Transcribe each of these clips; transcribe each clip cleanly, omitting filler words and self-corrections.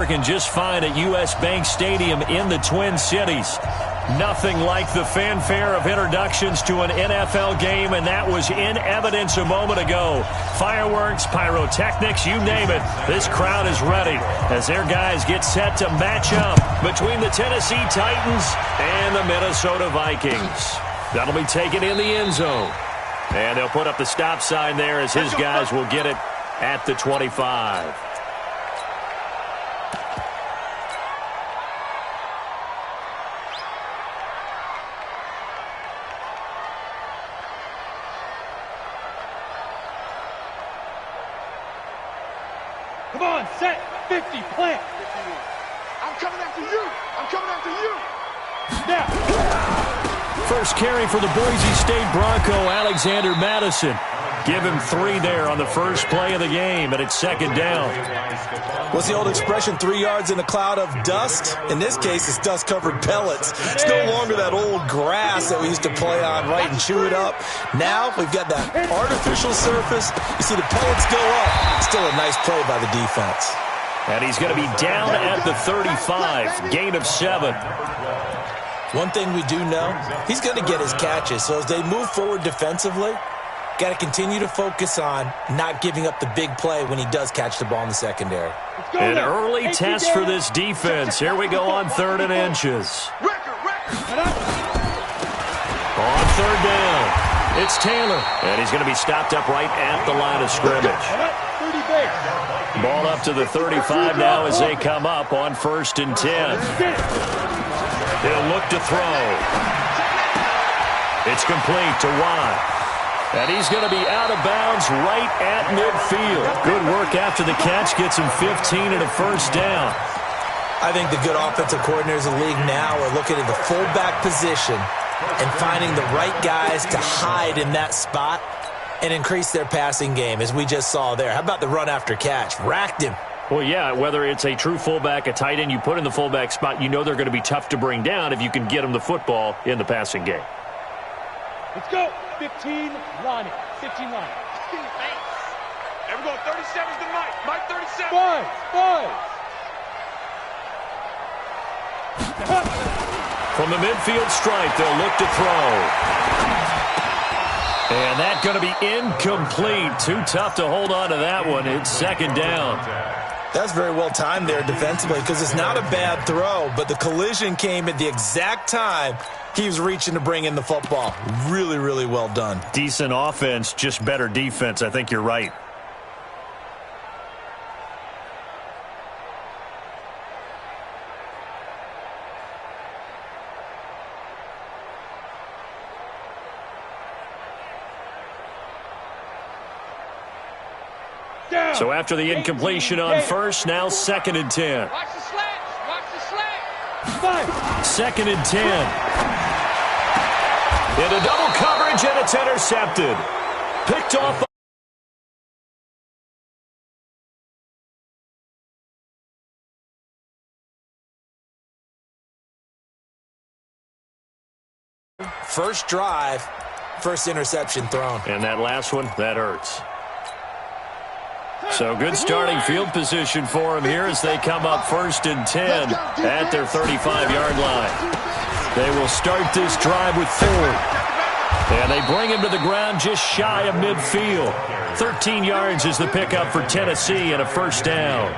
Can just fine at U.S. Bank Stadium in the Twin Cities. Nothing like the fanfare of introductions to an NFL game, and that was in evidence a moment ago. Fireworks, pyrotechnics, you name it. This crowd is ready as their guys get set to match up between the Tennessee Titans and the Minnesota Vikings. That'll be taken in the end zone. And they'll put up the stop sign there as his guys will get it at the 25. Come on, set, 50, plant. I'm coming after you. I'm coming after you. Now. First carry for the Boise State Bronco, Alexander Madison. Give him 3 there on the first play of the game, and it's second down. What's the old expression, 3 yards in a cloud of dust? In this case, it's dust-covered pellets. It's no longer that old grass that we used to play on, right, and chew it up. Now we've got that artificial surface. You see the pellets go up. Still a nice play by the defense. And he's going to be down at the 35, gain of 7. One thing we do know, he's going to get his catches. So as they move forward defensively, got to continue to focus on not giving up the big play when he does catch the ball in the secondary. An early test for this defense. Here we go on 3rd and inches. On 3rd down, it's Taylor. And he's going to be stopped up right at the line of scrimmage. Ball up to the 35 now as they come up on 1st and 10. He'll look to throw. It's complete to Watt. And he's going to be out of bounds right at midfield. Good work after the catch. Gets him 15 and a first down. I think the good offensive coordinators in the league now are looking at the fullback position and finding the right guys to hide in that spot and increase their passing game, as we just saw there. How about the run after catch? Racked him. Well, yeah, whether it's a true fullback, a tight end you put in the fullback spot, you know they're going to be tough to bring down if you can get them the football in the passing game. Let's go. 15, Lonnie. 15, Lonnie. Thanks. There we go. 37's the Mike. Mike 37. Five. From the midfield stripe, they'll look to throw. And that's going to be incomplete. Too tough to hold on to that one. It's second down. That's very well timed there defensively, because it's not a bad throw, but the collision came at the exact time he was reaching to bring in the football. Really, really well done. Decent offense, just better defense. I think you're right. So after the incompletion on 1st, now 2nd and 10. Watch the slats. Watch the slats. 2nd and 10. Into double coverage, and it's intercepted. Picked off. First drive, first interception thrown. And that last one, that hurts. So good starting field position for him here as they come up 1st and 10 at their 35-yard line. They will start this drive with Ford. And they bring him to the ground just shy of midfield. 13 yards is the pickup for Tennessee and a first down.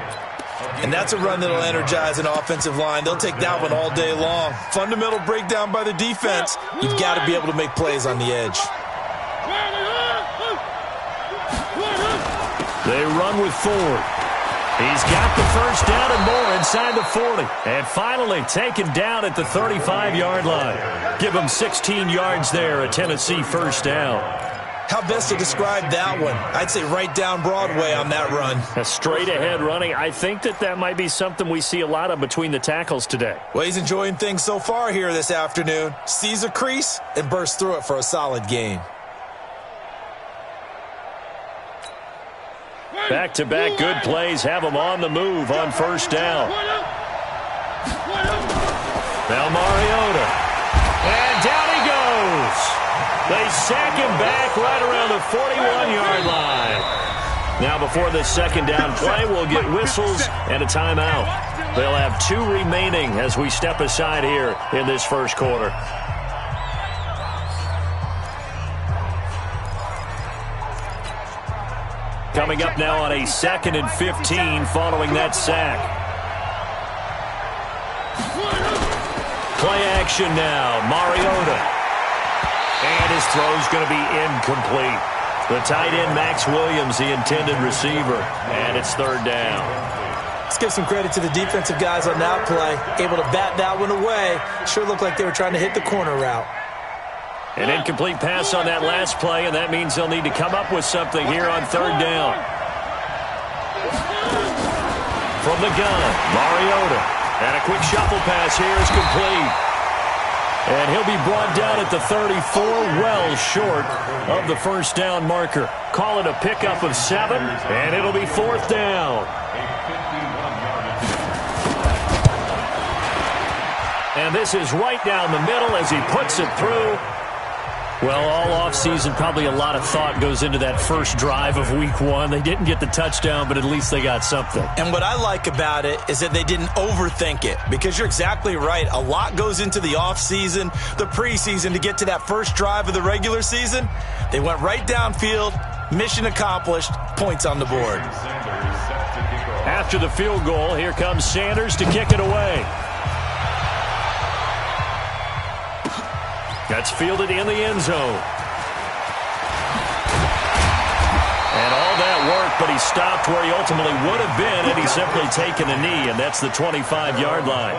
And that's a run that will energize an offensive line. They'll take that one all day long. Fundamental breakdown by the defense. You've got to be able to make plays on the edge. They run with Ford. He's got the first down and more inside the 40. And finally taken down at the 35-yard line. Give him 16 yards there, a Tennessee first down. How best to describe that one? I'd say right down Broadway on that run. A straight-ahead running. I think that might be something we see a lot of between the tackles today. Well, he's enjoying things so far here this afternoon. Sees a crease and bursts through it for a solid gain. Back-to-back good plays have him on the move on first down. Now Mariota. And down he goes. They sack him back right around the 41-yard line. Now before this second down play, we'll get whistles and a timeout. They'll have 2 remaining as we step aside here in this first quarter. Coming up now on a 2nd and 15 following that sack. Play action now, Mariota. And his throw's going to be incomplete. The tight end, Max Williams, the intended receiver. And it's 3rd down. Let's give some credit to the defensive guys on that play. Able to bat that one away. Sure looked like they were trying to hit the corner route. An incomplete pass on that last play, and that means they'll need to come up with something here on 3rd down. From the gun, Mariota. And a quick shuffle pass here is complete. And he'll be brought down at the 34, well short of the first down marker. Call it a pickup of 7, and it'll be 4th down. And this is right down the middle as he puts it through. Well, all offseason, probably a lot of thought goes into that first drive of week 1. They didn't get the touchdown, but at least they got something. And what I like about it is that they didn't overthink it, because you're exactly right. A lot goes into the offseason, the preseason, to get to that first drive of the regular season. They went right downfield, mission accomplished, points on the board. After the field goal, here comes Sanders to kick it away. That's fielded in the end zone. And all that work, but he stopped where he ultimately would have been had he simply taken a knee, and that's the 25-yard line.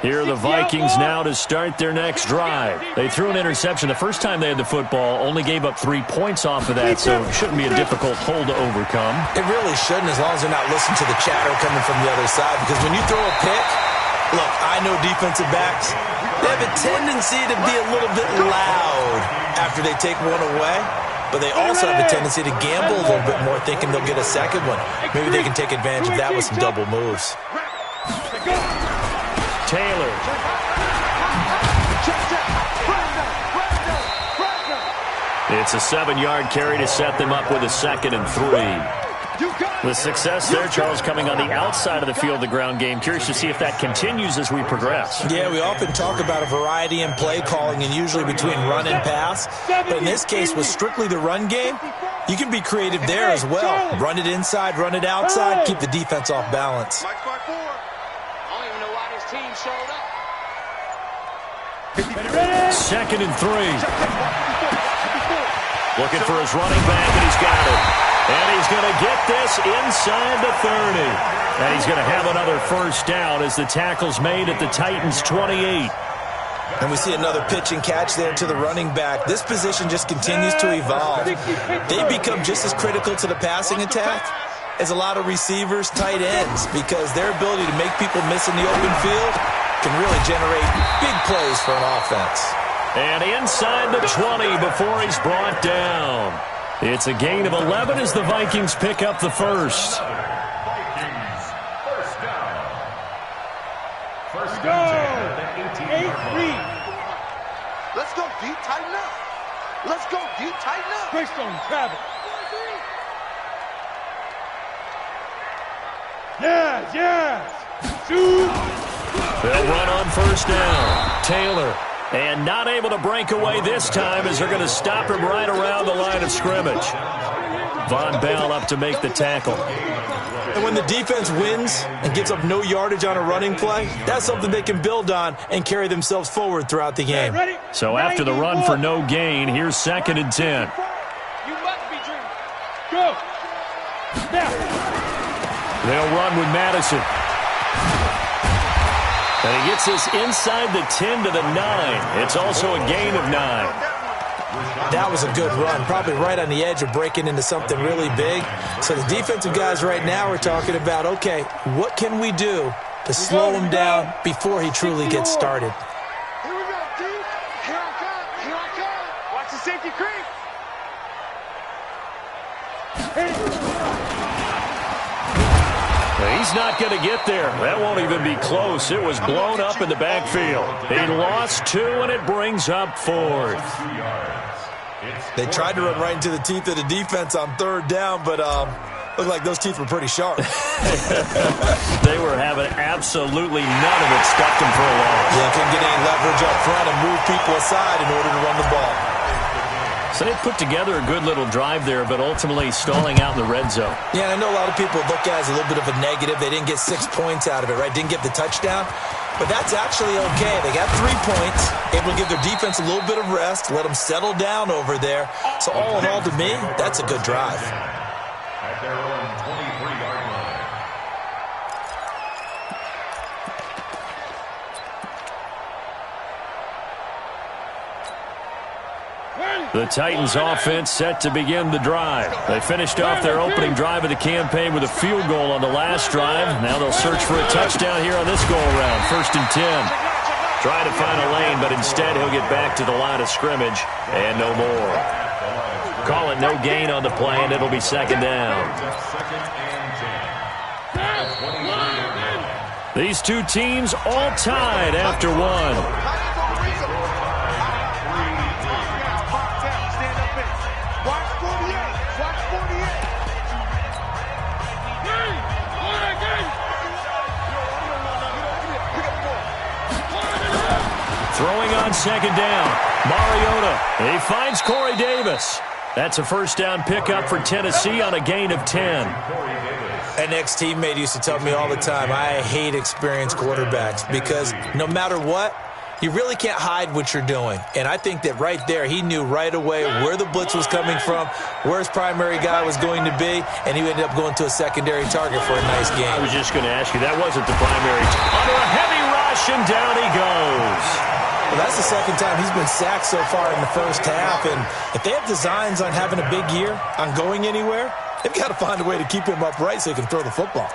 Here are the Vikings now to start their next drive. They threw an interception the first time they had the football, only gave up 3 points off of that, so it shouldn't be a difficult hole to overcome. It really shouldn't, as long as they're not listening to the chatter coming from the other side, because when you throw a pick, look, I know defensive backs, they have a tendency to be a little bit loud after they take one away, but they also have a tendency to gamble a little bit more, thinking they'll get a second one. Maybe they can take advantage of that with some double moves. Taylor. It's a 7-yard carry to set them up with a 2nd and 3. The success there, Charles, coming on the outside of the field, the ground game. Curious to see if that continues as we progress. Yeah, we often talk about a variety in play calling, and usually between run and pass. But in this case, with strictly the run game, you can be creative there as well. Run it inside, run it outside, keep the defense off balance. Showed up. 2nd and 3. Looking for his running back, and he's got it. And he's going to get this inside the 30. And he's going to have another first down as the tackle's made at the Titans' 28. And we see another pitch and catch there to the running back. This position just continues to evolve. They become just as critical to the passing attack as a lot of receivers, tight ends, because their ability to make people miss in the open field can really generate big plays for an offense. And inside the 20 before he's brought down. It's a gain of 11 as the Vikings pick up the first. First down. 8-3. Let's go deep, tighten up. Let's go deep, tighten up. Greystone, travel. Yes. Shoot. They'll run on first down. Taylor. And not able to break away this time as they're going to stop him right around the line of scrimmage. Von Bell up to make the tackle. And when the defense wins and gives up no yardage on a running play, that's something they can build on and carry themselves forward throughout the game. So after the run for no gain, here's 2nd and 10. You must be dreaming. Go. Now. They'll run with Madison. And he gets this inside the 10 to the 9. It's also a gain of 9. That was a good run, probably right on the edge of breaking into something really big. So the defensive guys right now are talking about, okay, what can we do to slow him down before he truly gets started? Here we go, dude. Here I come. Watch the safety creep. He's not going to get there. That won't even be close. It was blown up in the backfield. He lost 2, and it brings up 4th. They tried to run right into the teeth of the defense on 3rd down, but looked like those teeth were pretty sharp. They were having absolutely none of it. Stuffed him for a loss. Yeah, couldn't get any leverage up front and move people aside in order to run the ball. So they put together a good little drive there, but ultimately stalling out in the red zone. Yeah, I know a lot of people look at it as a little bit of a negative. They didn't get 6 points out of it, right? Didn't get the touchdown. But that's actually okay. They got 3 points, able to give their defense a little bit of rest, let them settle down over there. So all in all, to me, that's a good drive. At their own 23-yard line. The Titans offense set to begin the drive. They finished off their opening drive of the campaign with a field goal on the last drive. Now they'll search for a touchdown here on this go-around. 1st and 10. Try to find a lane, but instead he'll get back to the line of scrimmage and no more. Call it no gain on the play, and it'll be 2nd down. These two teams all tied after 1. Throwing on 2nd down. Mariota. He finds Corey Davis. That's a 1st down pickup for Tennessee on a gain of 10. An ex-teammate used to tell me all the time, I hate experienced quarterbacks because no matter what, you really can't hide what you're doing. And I think that right there, he knew right away where the blitz was coming from, where his primary guy was going to be, and he ended up going to a secondary target for a nice game. I was just going to ask you, that wasn't the primary. Under a heavy rush, and down he goes. Well, that's the 2nd time he's been sacked so far in the 1st half. And if they have designs on having a big year, on going anywhere, they've got to find a way to keep him upright so he can throw the football.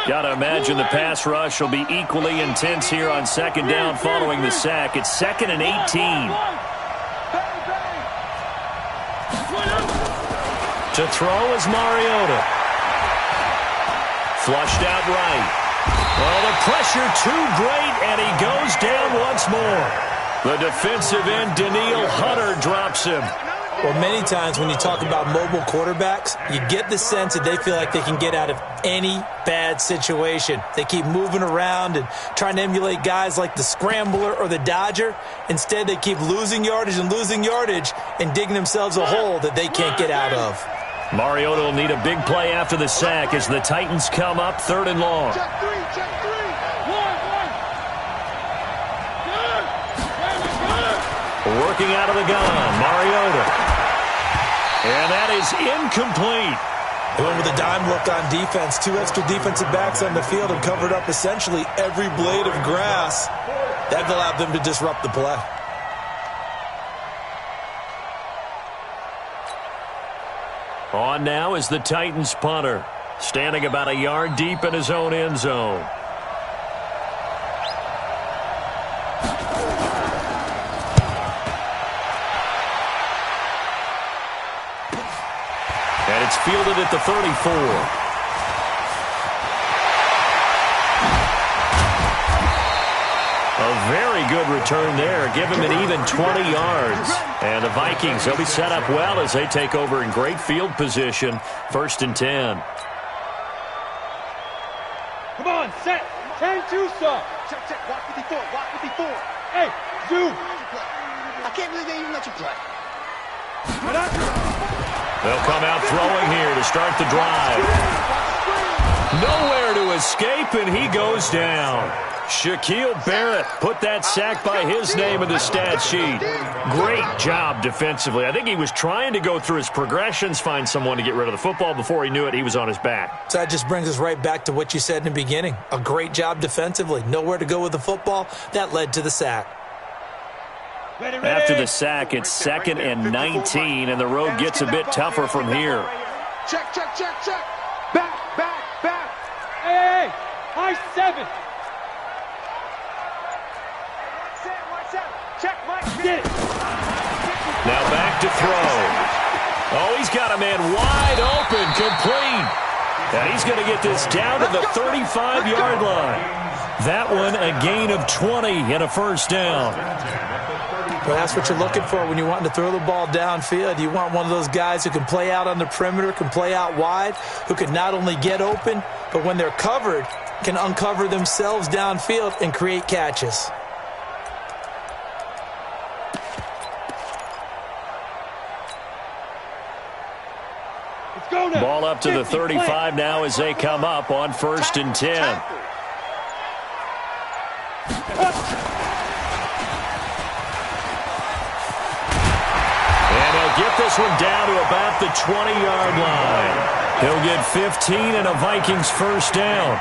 Got to imagine the pass rush will be equally intense here on 2nd down following the sack. It's 2nd and 18. To throw is Mariota. Flushed out right. Well, the pressure too great, and he goes down once more. The defensive end, Daniil Hunter, drops him. Well, many times when you talk about mobile quarterbacks, you get the sense that they feel like they can get out of any bad situation. They keep moving around and trying to emulate guys like the Scrambler or the Dodger. Instead, they keep losing yardage and digging themselves a hole that they can't get out of. Mariota will need a big play after the sack as the Titans come up 3rd and long. Check 3, check 3. Working out of the gun, Mariota. And that is incomplete. They went with a dime look on defense. 2 extra defensive backs on the field and covered up essentially every blade of grass. That allowed them to disrupt the play. On now is the Titans punter, standing about a yard deep in his own end zone. And it's fielded at the 34. A very good return there. Give him an even 20 yards. And the Vikings, they'll be set up well as they take over in great field position. 1st and 10. Come on, set. 10-2, sir. Check, check. Walk 54, walk 54. Hey, zoom. I can't believe they even let you play. They'll come out throwing here to start the drive. Nowhere to escape, and he goes down. Shaquille Barrett put that sack by his name in the stat sheet. Great job defensively. I think he was trying to go through his progressions, find someone to get rid of the football. Before he knew it, he was on his back. So that just brings us right back to what you said in the beginning. A great job defensively. Nowhere to go with the football. That led to the sack. Ready. After the sack, it's 2nd and 19, and the road gets a bit tougher from here. Check, check, check, check. Back, back, back. 7. Get it. Now back to throw. Oh, he's got a man wide open, complete. And he's going to get this down to the 35-yard line. That one a gain of 20 and a first down. Well, that's what you're looking for when you're wanting to throw the ball downfield. You want one of those guys who can play out on the perimeter, can play out wide, who can not only get open, but when they're covered, can uncover themselves downfield and create catches. Ball up to the 35 now as they come up on 1st and 10. And he'll get this one down to about the 20-yard line. He'll get 15 and a Vikings first down.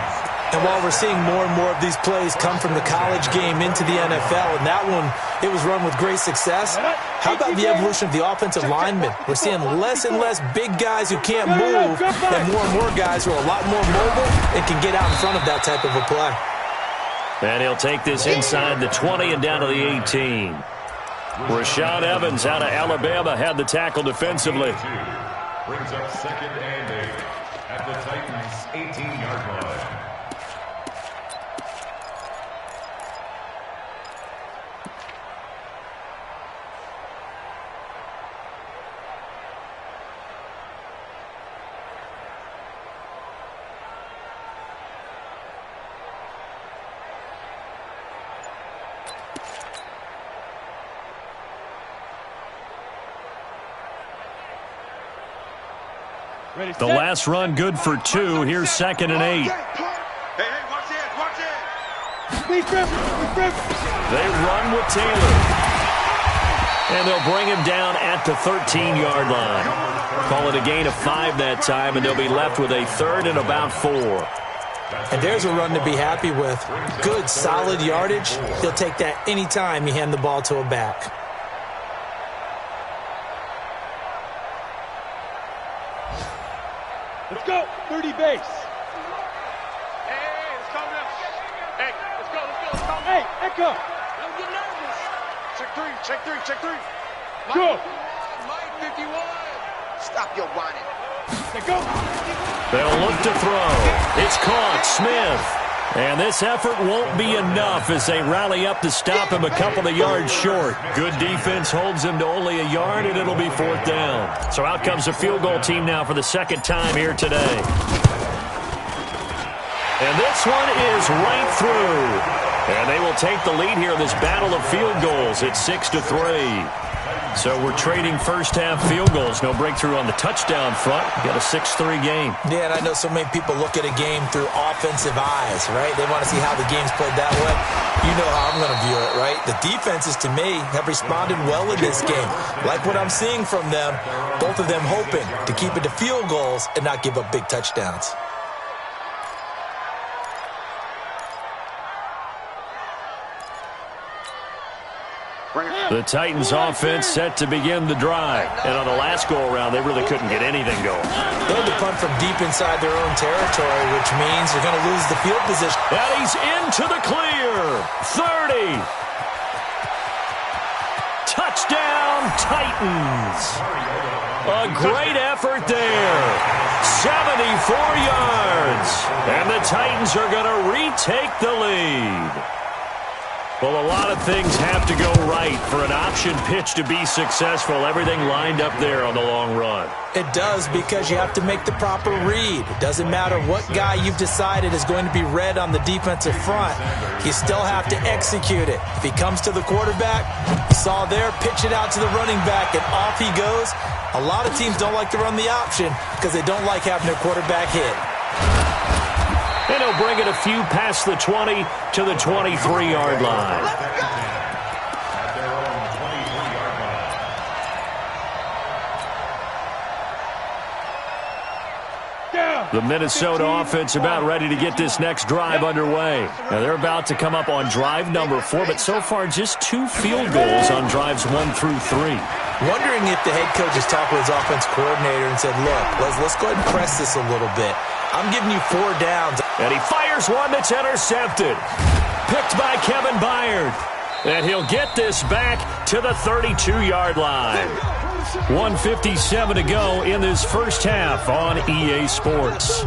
And while we're seeing more and more of these plays come from the college game into the NFL, and that one, it was run with great success, how about the evolution of the offensive linemen? We're seeing less and less big guys who can't move and more guys who are a lot more mobile and can get out in front of that type of a play. And he'll take this inside the 20 and down to the 18. Rashaan Evans out of Alabama had the tackle defensively. Brings up 2nd and 8 at the Titans' 18-yard line. The last run good for 2. Here's 2nd and 8. Hey, watch it. They run with Taylor. And they'll bring him down at the 13-yard line. Call it a gain of 5 that time, and they'll be left with a 3rd and about 4. And there's a run to be happy with. Good, solid yardage. He'll take that any time you hand the ball to a back. Let's go. 30 base. Hey, let's calm down. Hey, let's go. Hey, Echo. Don't get nervous. Check 3. Go. Mike 51. Stop your whining. Let's go. They'll look to throw. It's caught. Smith. And this effort won't be enough as they rally up to stop him a couple of yards short. Good defense holds him to only a yard, and it'll be 4th down. So out comes the field goal team now for the 2nd time here today. And this one is right through. And they will take the lead here in this battle of field goals. It's 6-3. So we're trading first-half field goals. No breakthrough on the touchdown front. Got a 6-3 game. Yeah, and I know so many people look at a game through offensive eyes, right? They want to see how the game's played that way. You know how I'm going to view it, right? The defenses, to me, have responded well in this game. Like what I'm seeing from them, both of them hoping to keep it to field goals and not give up big touchdowns. The Titans offense set to begin the drive. And on the last go-around, they really couldn't get anything going. They had to punt from deep inside their own territory, which means they're going to lose the field position. And he's into the clear. 30. Touchdown, Titans. A great effort there. 74 yards. And the Titans are going to retake the lead. Well, a lot of things have to go right for an option pitch to be successful. Everything lined up there on the long run. It does, because you have to make the proper read. It doesn't matter what guy you've decided is going to be read on the defensive front. You still have to execute it. If he comes to the quarterback, you saw there, pitch it out to the running back, and off he goes. A lot of teams don't like to run the option because they don't like having their quarterback hit. And he'll bring it a few past the 20 to the 23-yard line. At their own 23-yard line. The Minnesota offense about ready to get this next drive underway. Now they're about to come up on drive number 4, but so far just 2 field goals on drives 1 through 3. Wondering if the head coach has talked with his offense coordinator and said, look, let's go ahead and press this a little bit. I'm giving you 4 downs. And he fires one that's intercepted. Picked by Kevin Byard. And he'll get this back to the 32-yard line. 1:57 to go in this first half on EA Sports.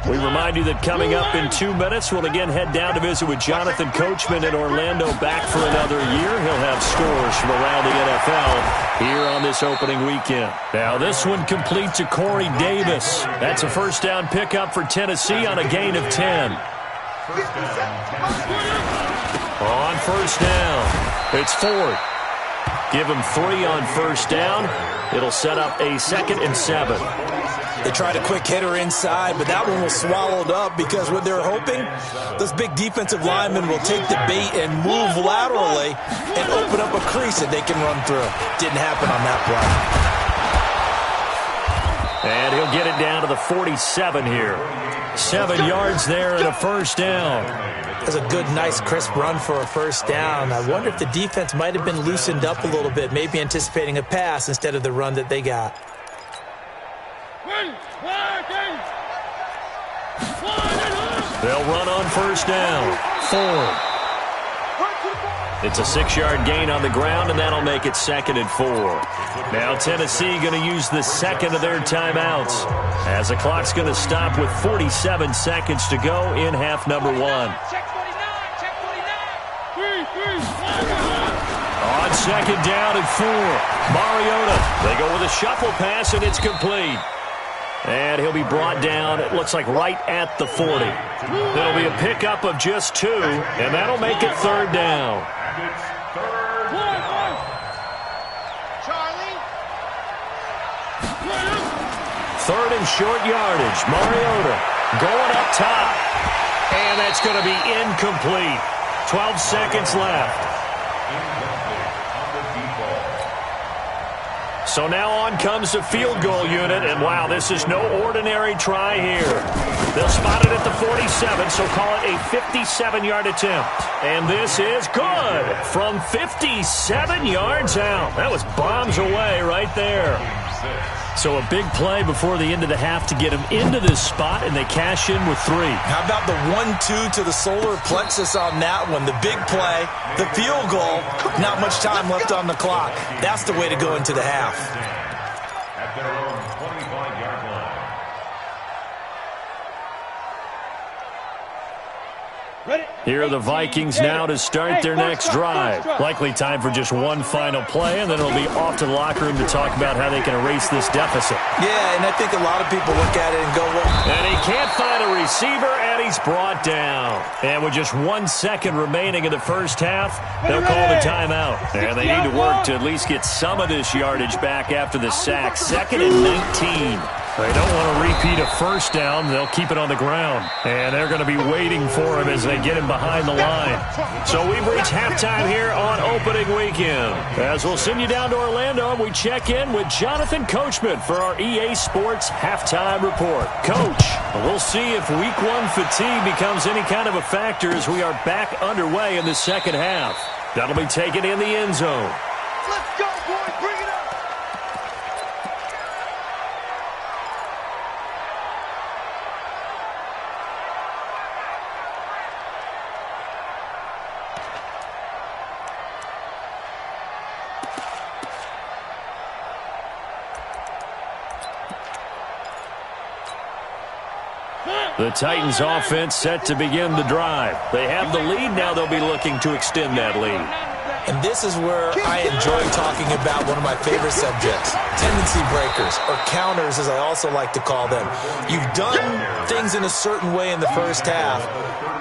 We remind you that coming up in 2 minutes, we'll again head down to visit with Jonathan Coachman in Orlando, back for another year. He'll have scores from around the NFL here on this opening weekend. Now this one complete to Corey Davis. That's a first down pickup for Tennessee on a gain of 10. On first down, it's Ford. Give him 3 on first down. It'll set up a 2nd and 7. They tried a quick hitter inside, but that one was swallowed up because what they're hoping, those big defensive linemen will take the bait and move laterally and open up a crease that they can run through. Didn't happen on that play. And he'll get it down to the 47 here. 7 yards there and a first down. That's a good, nice, crisp run for a first down. I wonder if the defense might have been loosened up a little bit, maybe anticipating a pass instead of the run that they got. They'll run on first down. Ford. It's a 6-yard gain on the ground, and that'll make it 2nd and 4. Now Tennessee going to use the second of their timeouts, as the clock's going to stop with 47 seconds to go in half number 1. On second down and 4, Mariota. They go with a shuffle pass, and it's complete. And he'll be brought down, it looks like right at the 40. It'll be a pickup of just 2, and that'll make it 3rd down. Third and short yardage. Mariota going up top. And that's going to be incomplete. 12 seconds left. So now on comes the field goal unit, and wow, this is no ordinary try here. They'll spot it at the 47, so call it a 57-yard attempt. And this is good from 57 yards out. That was bombs away right there. So a big play before the end of the half to get him into this spot, and they cash in with 3. How about the 1-2 to the solar plexus on that one? The big play, the field goal, not much time left on the clock. That's the way to go into the half. At their own 25-yard line. Here are the Vikings now to start their next drive. Likely time for just one final play, and then it'll be off to the locker room to talk about how they can erase this deficit. Yeah, and I think a lot of people look at it and go, well... And he can't find a receiver, and he's brought down. And with just 1 second remaining in the first half, they'll call the timeout. And they need to work to at least get some of this yardage back after the sack. 2nd and 19. They don't want to repeat a first down. They'll keep it on the ground. And they're going to be waiting for him as they get him behind the line. So we've reached halftime here on opening weekend. As we'll send you down to Orlando, and we check in with Jonathan Coachman for our EA Sports halftime report. Coach, we'll see if week 1 fatigue becomes any kind of a factor as we are back underway in the second half. That'll be taken in the end zone. Let's go, boys. Bring it up. The Titans offense set to begin the drive. They have the lead. Now they'll be looking to extend that lead. And this is where I enjoy talking about one of my favorite subjects, tendency breakers, or counters as I also like to call them. You've done things in a certain way in the first half,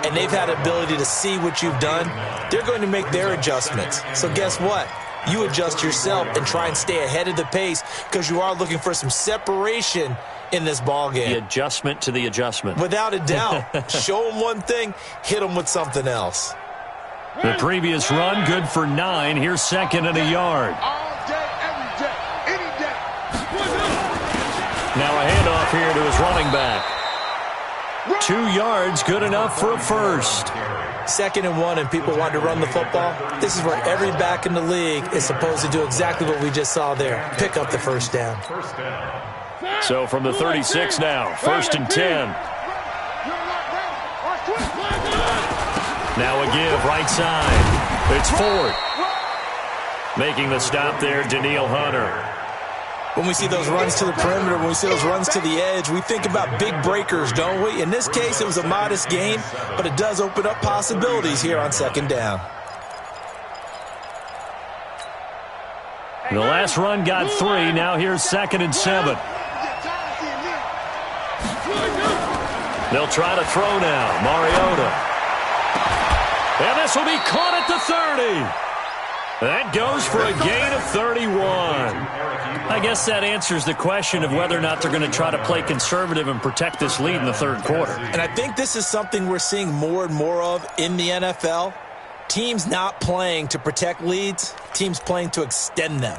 and they've had ability to see what you've done. They're going to make their adjustments. So guess what? You adjust yourself and try and stay ahead of the pace because you are looking for some separation in this ball game. The adjustment to the adjustment. Without a doubt. Show them one thing, hit them with something else. The previous run, good for 9. Here's 2nd and a yard. All day, every day, any day. Now a handoff here to his running back. 2 yards, good enough for a first. 2nd and 1, and people want to run the football. This is where every back in the league is supposed to do exactly what we just saw there. Pick up the first down. So from the 36 now, 1st and 10. Now a give, right side. It's Ford. Making the stop there, Daniil Hunter. When we see those runs to the perimeter, when we see those runs to the edge, we think about big breakers, don't we? In this case, it was a modest gain, but it does open up possibilities here on 2nd down. The last run got 3. Now here's 2nd and 7. They'll try to throw now. Mariota. And this will be caught at the 30. That goes for a gain of 31. I guess that answers the question of whether or not they're going to try to play conservative and protect this lead in the 3rd quarter. And I think this is something we're seeing more and more of in the NFL. Teams not playing to protect leads, teams playing to extend them.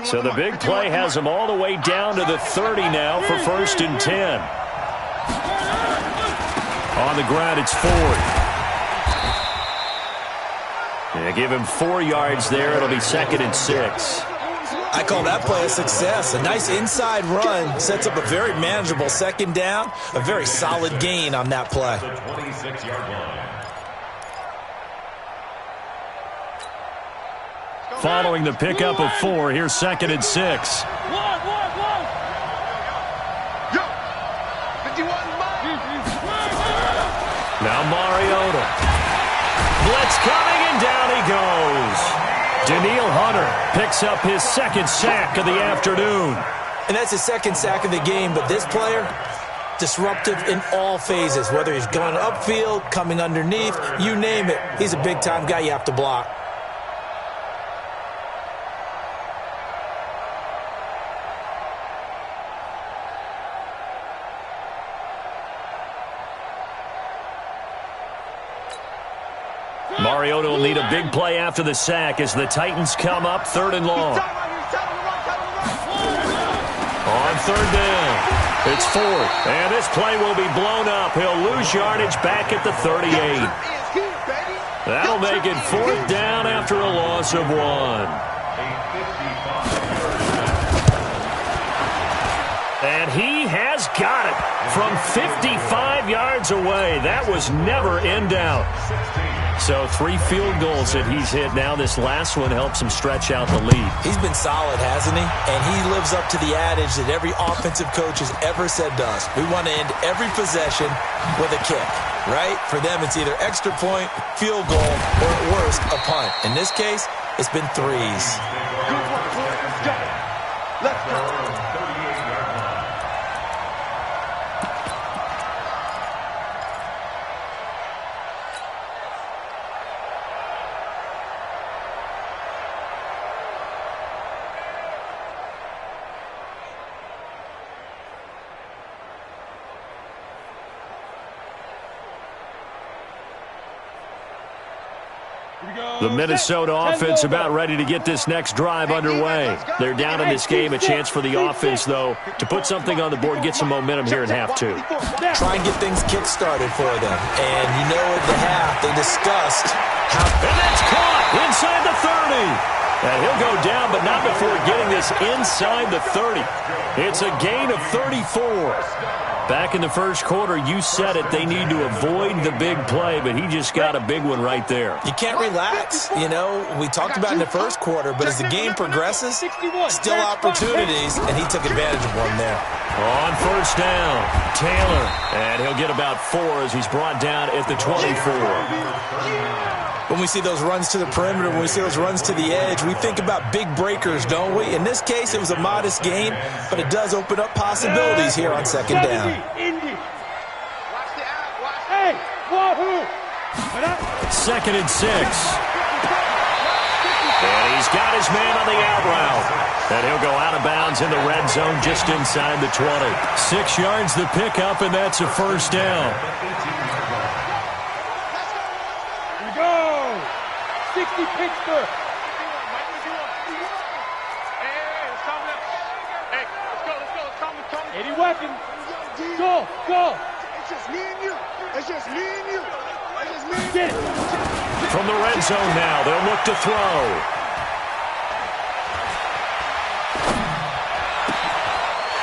So the big play has them all the way down to the 30 now for 1st and 10. On the ground, it's Ford. Yeah, give him 4 yards there. It'll be 2nd and 6. I call that play a success. A nice inside run sets up a very manageable 2nd down. A very solid gain on that play. 26-yard line. Following the pickup of 4, here's 2nd and 6. Now Mariota. Blitz coming, and down he goes. Daniil Hunter picks up his 2nd sack of the afternoon. And that's his 2nd sack of the game, but this player, disruptive in all phases, whether he's going upfield, coming underneath, you name it. He's a big-time guy you have to block. Mariota will need a big play after the sack as the Titans come up 3rd and long. On 3rd down, it's Ford. And this play will be blown up. He'll lose yardage back at the 38. That'll make it 4th down after a loss of 1. And he has got it from 55 yards away. That was never in doubt. So 3 field goals that he's hit now. This last one helps him stretch out the lead. He's been solid, hasn't he? And he lives up to the adage that every offensive coach has ever said to us. We want to end every possession with a kick, right? For them, it's either extra point, field goal, or at worst, a punt. In this case, it's been 3s. Good work, boys. Let's go. Let's go. The Minnesota offense about ready to get this next drive underway. They're down in this game. A chance for the offense, though, to put something on the board, get some momentum here in half 2. Try and get things kick-started for them. And you know at the half, they discussed how... And that's caught inside the 30. And he'll go down, but not before getting this inside the 30. It's a gain of 34. Back in the 1st quarter, you said it, they need to avoid the big play, but he just got a big one right there. You can't relax. You know, we talked about in the 1st quarter, but as the game progresses, still opportunities, and he took advantage of one there. On 1st down, Taylor, and he'll get about 4 as he's brought down at the 24. When we see those runs to the perimeter, when we see those runs to the edge, we think about big breakers, don't we? In this case, it was a modest gain, but it does open up possibilities here on 2nd down. Hey, wahoo! 2nd and 6. And he's got his man on the out route. And he'll go out of bounds in the red zone just inside the 20. 6 yards the pickup, and that's a 1st down. 60 Pittsburgh. 80 weapons. Go, go. It's just me and you. It's just me and you. It's just me and you. Get it. From the red zone now, they'll look to throw.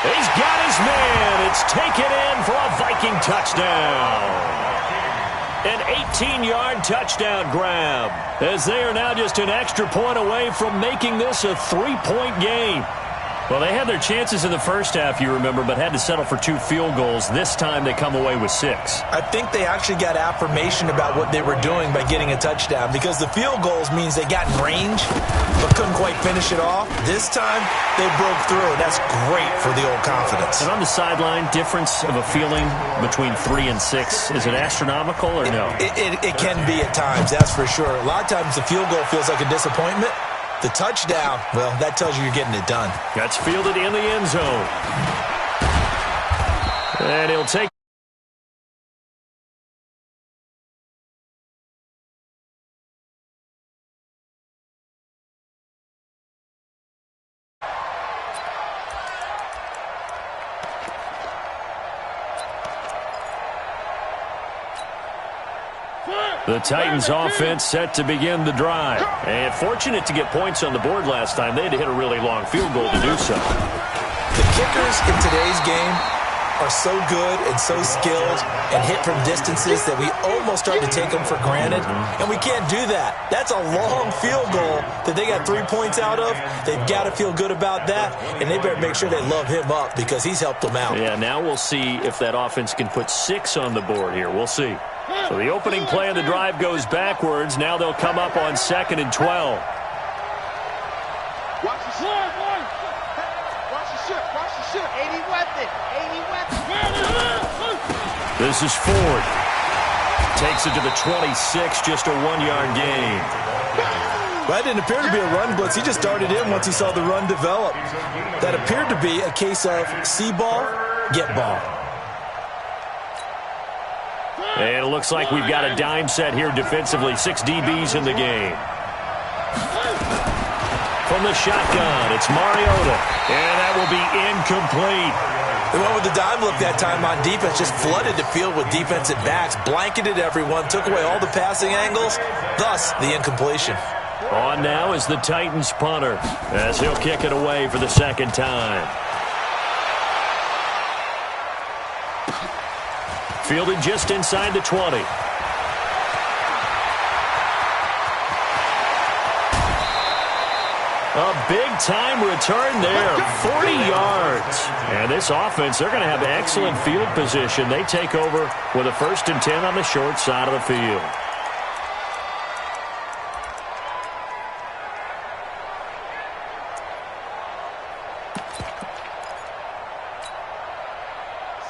He's got his man. It's taken in for a Viking touchdown. An 18-yard touchdown grab, as they are now just an extra point away from making this a 3-point game. Well, they had their chances in the first half, you remember, but had to settle for 2 field goals. This time they come away with 6. I think they actually got affirmation about what they were doing by getting a touchdown, because the field goals means they got in range but couldn't quite finish it off. This time they broke through, and that's great for the old confidence. And on the sideline, difference of a feeling between 3 and 6, is it astronomical or no? It can be at times, that's for sure. A lot of times the field goal feels like a disappointment. The touchdown, well, that tells you you're getting it done. That's fielded in the end zone. And he'll take. The Titans offense set to begin the drive. And fortunate to get points on the board last time. They had to hit a really long field goal to do so. The kickers in today's game are so good and so skilled and hit from distances that we almost start to take them for granted. And we can't do that. That's a long field goal that they got 3 points out of. They've got to feel good about that. And they better make sure they love him up, because he's helped them out. Yeah, now we'll see if that offense can put 6 on the board here. We'll see. So the opening play of the drive goes backwards. Now they'll come up on 2nd and 12. Watch the shit. Watch the shit. Watch the shit. 80 weapons. 80 weapons. This is Ford. Takes it to the 26, just a 1-yard gain. Well, that didn't appear to be a run blitz. He just started in once he saw the run develop. That appeared to be a case of see ball, get ball. And it looks like we've got a dime set here defensively. 6 DBs in the game. From the shotgun, it's Mariota. And that will be incomplete. They went with the dime look that time on defense, just flooded the field with defensive backs, blanketed everyone, took away all the passing angles, thus the incompletion. On now is the Titans punter, as he'll kick it away for the 2nd time. Fielded just inside the 20. A big-time return there, 40 yards. And this offense, they're going to have excellent field position. They take over with a 1st and 10 on the short side of the field.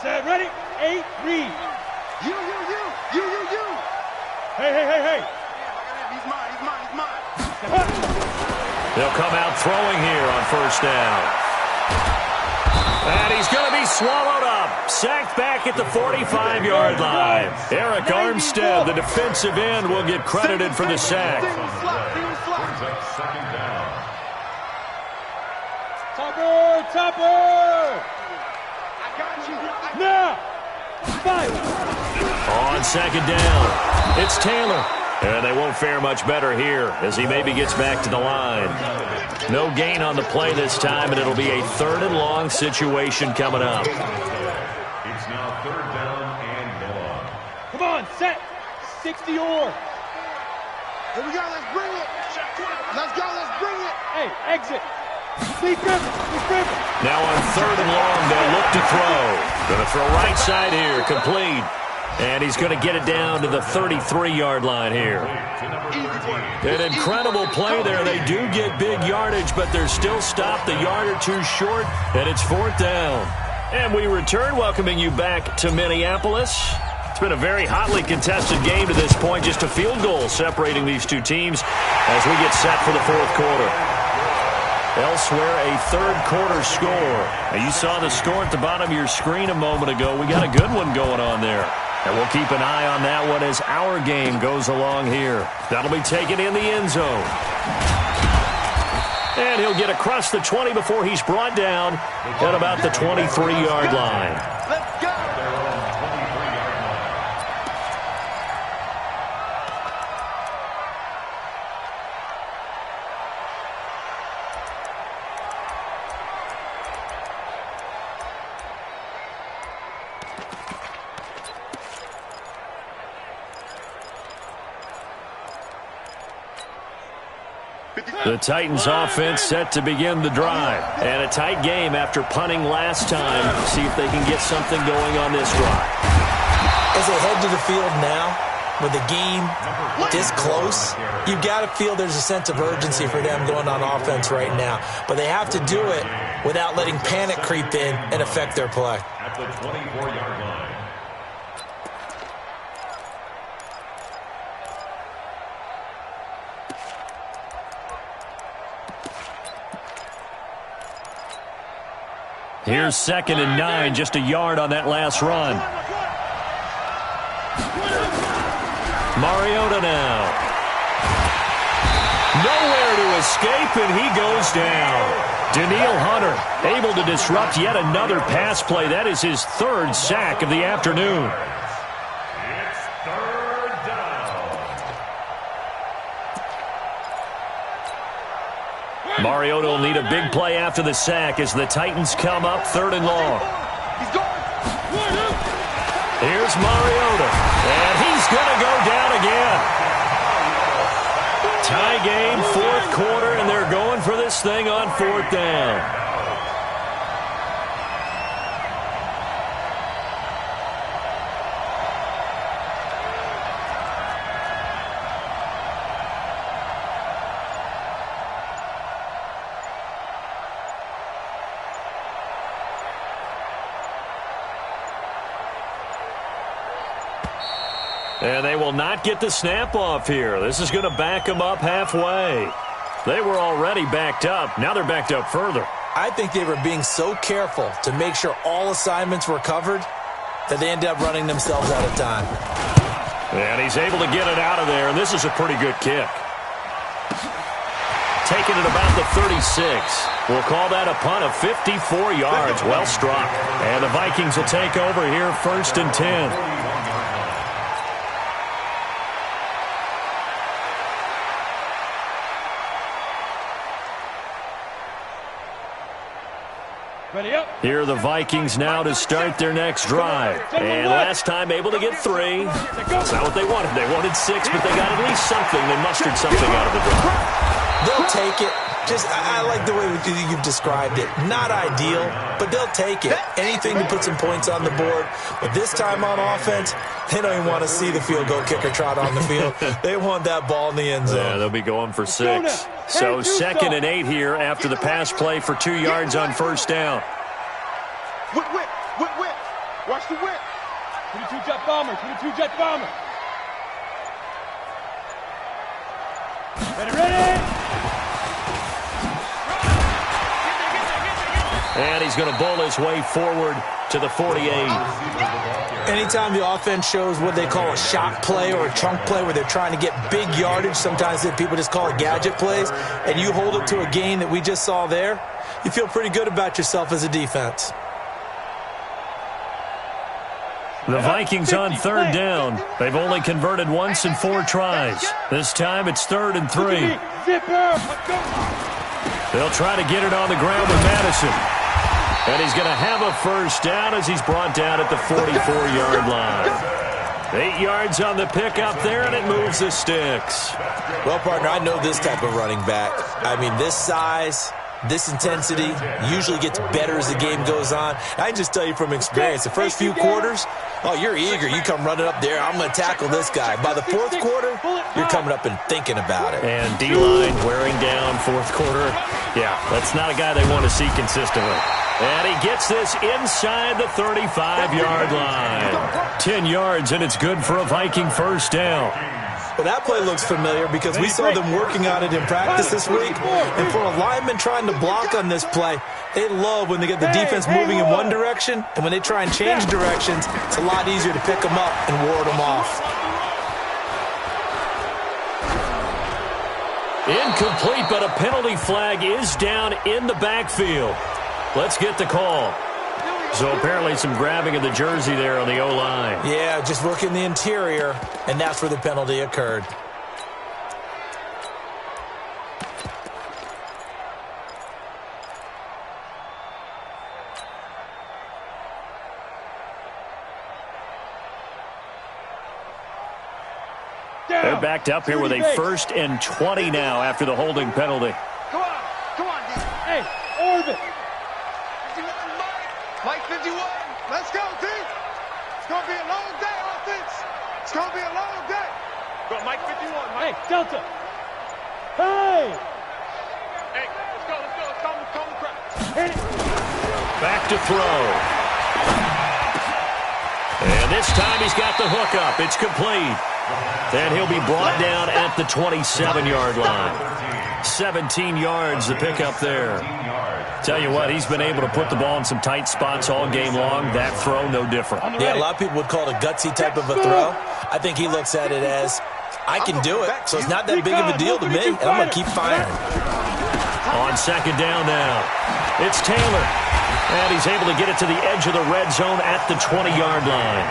Set, ready, 8, read. You. Hey. He's mine. They'll come out throwing here on 1st down. And he's going to be swallowed up. Sacked back at the 45-yard line. Eric Armstead, the defensive end, will get credited for the sack. Topper. I got you. Now. Fight. On 2nd down, it's Taylor. And they won't fare much better here as he maybe gets back to the line. No gain on the play this time, and it'll be a 3rd and long situation coming up. It's now 3rd down and long. Come on, set. 60 or. Here we go. Let's bring it. Let's bring it. Hey, exit. Defense. Now on 3rd and long, they'll look to throw. Going to throw right side here, complete. And he's going to get it down to the 33-yard line here. An incredible play there. They do get big yardage, but they're still stopped a yard or 2 short, and it's 4th down. And we return, welcoming you back to Minneapolis. It's been a very hotly contested game to this point. Just a field goal separating these 2 teams as we get set for the 4th quarter. Elsewhere, a 3rd quarter score. Now, you saw the score at the bottom of your screen a moment ago. We got a good one going on there. And we'll keep an eye on that one as our game goes along here. That'll be taken in the end zone. And he'll get across the 20 before he's brought down at about the 23-yard line. Let's go. The Titans offense set to begin the drive. And a tight game after punting last time. See if they can get something going on this drive. As they head to the field now, with the game this close, you've got to feel there's a sense of urgency for them going on offense right now. But they have to do it without letting panic creep in and affect their play. At the 24-yard line. Here's 2nd and 9, just a yard on that last run. Mariota now. Nowhere to escape, and he goes down. Danielle Hunter able to disrupt yet another pass play. That is his 3rd sack of the afternoon. It's 3rd down. Mariota will need a big play after the sack as the Titans come up 3rd and long. He's going. Here's Mariota, and he's going to go down again. Tie game, 4th quarter, and they're going for this thing on 4th down. And they will not get the snap off here. This is going to back them up halfway. They were already backed up. Now they're backed up further. I think they were being so careful to make sure all assignments were covered that they ended up running themselves out of time. And he's able to get it out of there, and this is a pretty good kick. Taking it about the 36. We'll call that a punt of 54 yards. Well struck. And the Vikings will take over here 1st and 10. Ready up. Here are the Vikings now to start their next drive. And last time able to get 3. That's not what they wanted. They wanted 6, but they got at least something. They mustered something out of the drive. They'll take it. I like the way you've described it. Not ideal, but they'll take it. Anything to put some points on the board. But this time on offense, they don't even want to see the field goal kicker trot on the field. They want that ball in the end zone. Yeah, they'll be going for 6. So 2nd and 8 here after the pass play for 2 yards on 1st down. Whip. Watch the whip. 22 jet bomber. 22 jet bomber. Ready. And he's going to bowl his way forward to the 48. Anytime the offense shows what they call a shot play or a chunk play where they're trying to get big yardage, sometimes people just call it gadget plays, and you hold it to a gain that we just saw there, you feel pretty good about yourself as a defense. The Vikings on 3rd down. They've only converted once in 4 tries. This time it's 3rd and 3. They'll try to get it on the ground with Madison. And he's going to have a 1st down as he's brought down at the 44-yard line. 8 yards on the pickup there, and it moves the sticks. Well, partner, I know this type of running back. I mean, this size, this intensity usually gets better as the game goes on. I can just tell you from experience, the first few quarters, oh, you're eager. You come running up there, I'm going to tackle this guy. By the 4th quarter, you're coming up and thinking about it. And D-line wearing down 4th quarter. Yeah, that's not a guy they want to see consistently. And he gets this inside the 35-yard line. 10 yards, and it's good for a Viking 1st down. Well, that play looks familiar because we saw them working on it in practice this week. And for a lineman trying to block on this play, they love when they get the defense moving in one direction. And when they try and change directions, it's a lot easier to pick them up and ward them off. Incomplete, but a penalty flag is down in the backfield. Let's get the call. So apparently some grabbing of the jersey there on the O-line. Yeah, just working the interior, and that's where the penalty occurred. They're backed up here with a 1st and 20 now after the holding penalty. Come on, D. Hey, Orbit. 51, Mike 51. Let's go, D. It's going to be a long day, offense. It's going to be a long day. Go, Mike 51, Mike. Hey, Delta. Hey. Hey, let's go. Come the crowd. Hit it. Back to throw. And this time he's got the hook up. It's complete. And he'll be brought down at the 27-yard line. 17 yards to pick up there. Tell you what, he's been able to put the ball in some tight spots all game long. That throw, no different. Yeah, a lot of people would call it a gutsy type of a throw. I think he looks at it as, I can do it, so it's not that big of a deal to me, and I'm going to keep firing. On 2nd down now, it's Taylor. And he's able to get it to the edge of the red zone at the 20-yard line.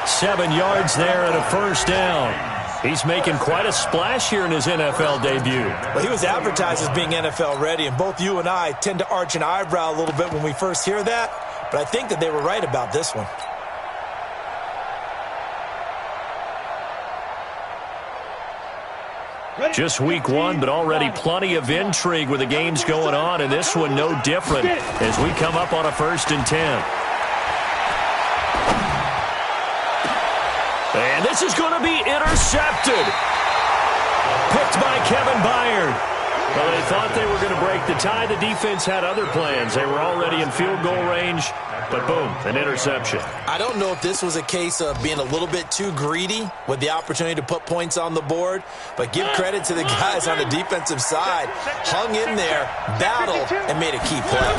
7 yards there and a 1st down. He's making quite a splash here in his NFL debut. Well, he was advertised as being NFL ready, and both you and I tend to arch an eyebrow a little bit when we first hear that, but I think that they were right about this one. Just week 1, but already plenty of intrigue with the games going on, and this one no different as we come up on a 1st and 10. And this is going to be intercepted. Picked by Kevin Byard. Well, they thought they were going to break the tie. The defense had other plans. They were already in field goal range, but boom, an interception. I don't know if this was a case of being a little bit too greedy with the opportunity to put points on the board, but give credit to the guys on the defensive side. Hung in there, battled, and made a key play.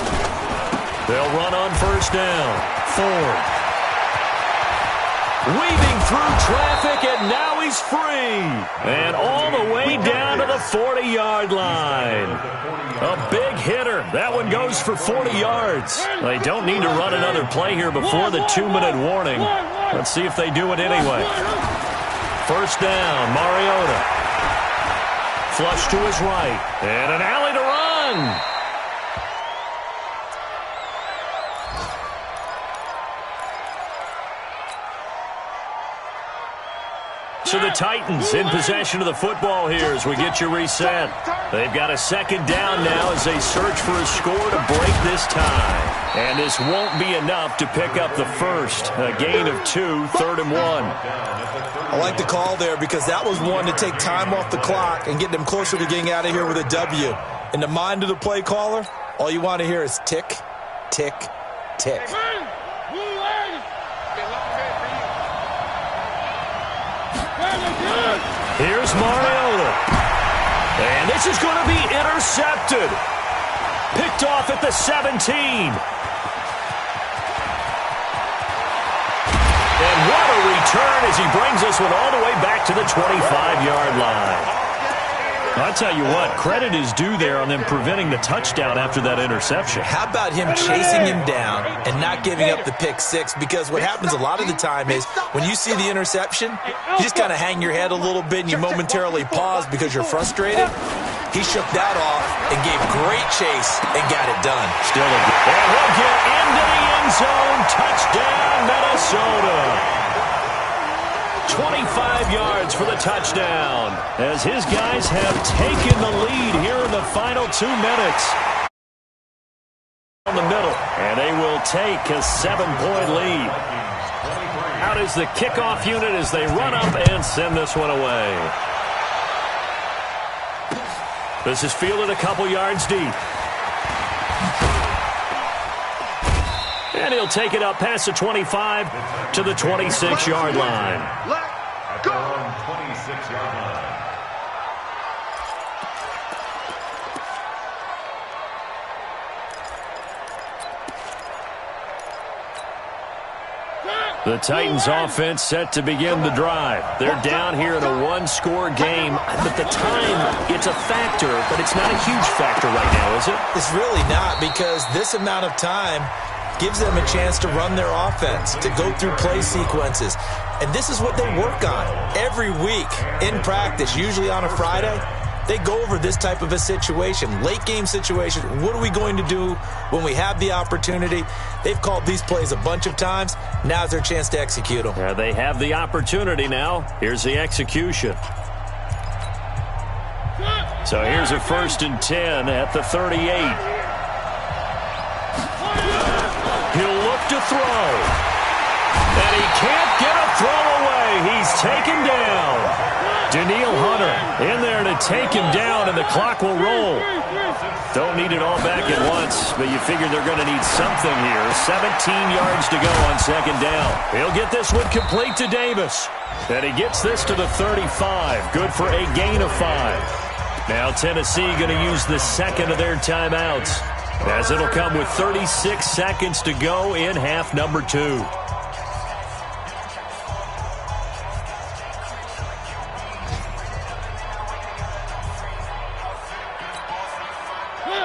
They'll run on 1st down. Ford. Weaving through traffic, and now he's free. And all the way down to the 40-yard line. A big hitter. That one goes for 40 yards. They don't need to run another play here before the 2-minute warning. Let's see if they do it anyway. 1st down, Mariota. Flush to his right. And an alley to run. So the Titans in possession of the football here as we get you reset. They've got a 2nd down now as they search for a score to break this tie. And this won't be enough to pick up the 1st. A gain of 2, 3rd and 1. I like the call there because that was one to take time off the clock and get them closer to getting out of here with a W. In the mind of the play caller, all you want to hear is tick, tick, tick. Here's Mariota. And this is going to be intercepted. Picked off at the 17. And what a return as he brings this one all the way back to the 25-yard line. I'll tell you what, credit is due there on them preventing the touchdown after that interception. How about him chasing him down and not giving up the pick 6? Because what happens a lot of the time is when you see the interception, you just kind of hang your head a little bit and you momentarily pause because you're frustrated. He shook that off and gave great chase and got it done. Still a good. And he'll get into the end zone. Touchdown, Minnesota. 25 yards for the touchdown as his guys have taken the lead here in the final 2 minutes. On the middle, and they will take a 7-point lead. Out is the kickoff unit as they run up and send this one away. This is fielded a couple yards deep. And he'll take it up past the 25 to the 26-yard line. At their own 26-yard line. The Titans offense set to begin the drive. They're down here in a one-score game, but the time, it's a factor, but it's not a huge factor right now, is it? It's really not, because this amount of time gives them a chance to run their offense, to go through play sequences. And this is what they work on every week in practice, usually on a Friday. They go over this type of a situation, late game situation. What are we going to do when we have the opportunity? They've called these plays a bunch of times. Now's their chance to execute them. Yeah, they have the opportunity now. Here's the execution. So here's a 1st and 10 at the 38. He'll look to throw. And he can't get a throw away. He's taken down. Daniil Hunter in there to take him down, and the clock will roll. Don't need it all back at once, but you figure they're going to need something here. 17 yards to go on 2nd down. He'll get this one complete to Davis. And he gets this to the 35. Good for a gain of 5. Now Tennessee going to use the 2nd of their timeouts, as it'll come with 36 seconds to go in half number 2.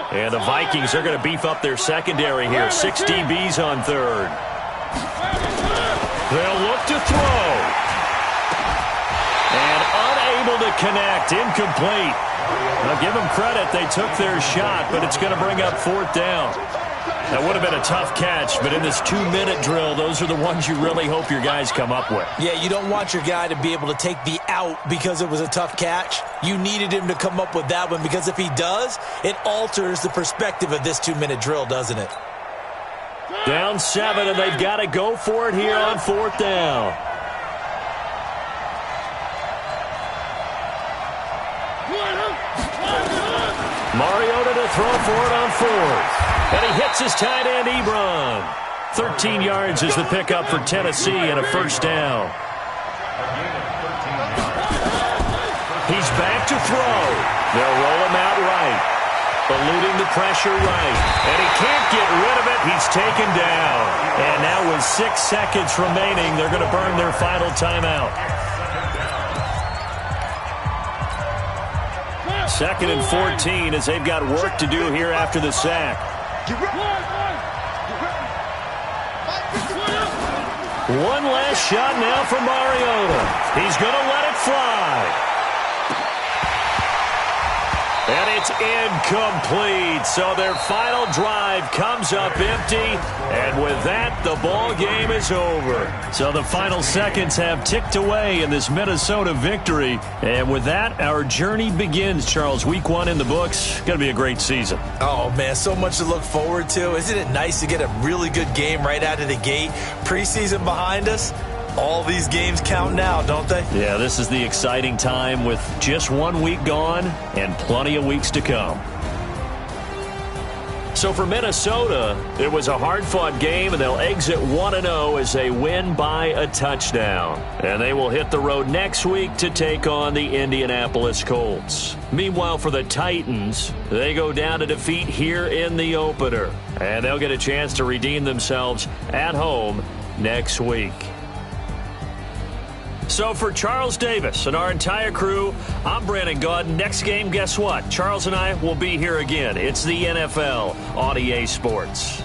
And the Vikings are going to beef up their secondary here. 6 DBs on 3rd. They'll look to throw. And unable to connect. Incomplete. Now give them credit. They took their shot, but it's going to bring up 4th down. That would have been a tough catch, but in this 2-minute drill, those are the ones you really hope your guys come up with. Yeah, you don't want your guy to be able to take the out because it was a tough catch. You needed him to come up with that one, because if he does, it alters the perspective of this 2-minute drill, doesn't it? Down 7, and they've got to go for it here on 4th down. Mariota to throw for it on 4th. And he hits his tight end, Ebron. 13 yards is the pickup for Tennessee and a 1st down. He's back to throw. They'll roll him out right. Eluding the pressure right. And he can't get rid of it. He's taken down. And now with 6 seconds remaining, they're going to burn their final timeout. 2nd and 14 as they've got work to do here after the sack. One last shot now for Mariota. He's going to let it fly. And it's incomplete. So their final drive comes up empty. And with that, the ball game is over. So the final seconds have ticked away in this Minnesota victory. And with that, our journey begins, Charles. Week 1 in the books. Going to be a great season. Oh, man, so much to look forward to. Isn't it nice to get a really good game right out of the gate? Preseason behind us. All these games count now, don't they? Yeah, this is the exciting time with just 1 week gone and plenty of weeks to come. So for Minnesota, it was a hard-fought game, and they'll exit 1-0 as they win by a touchdown. And they will hit the road next week to take on the Indianapolis Colts. Meanwhile, for the Titans, they go down to defeat here in the opener. And they'll get a chance to redeem themselves at home next week. So for Charles Davis and our entire crew, I'm Brandon Gaudin. Next game, guess what? Charles and I will be here again. It's the NFL on EA Sports.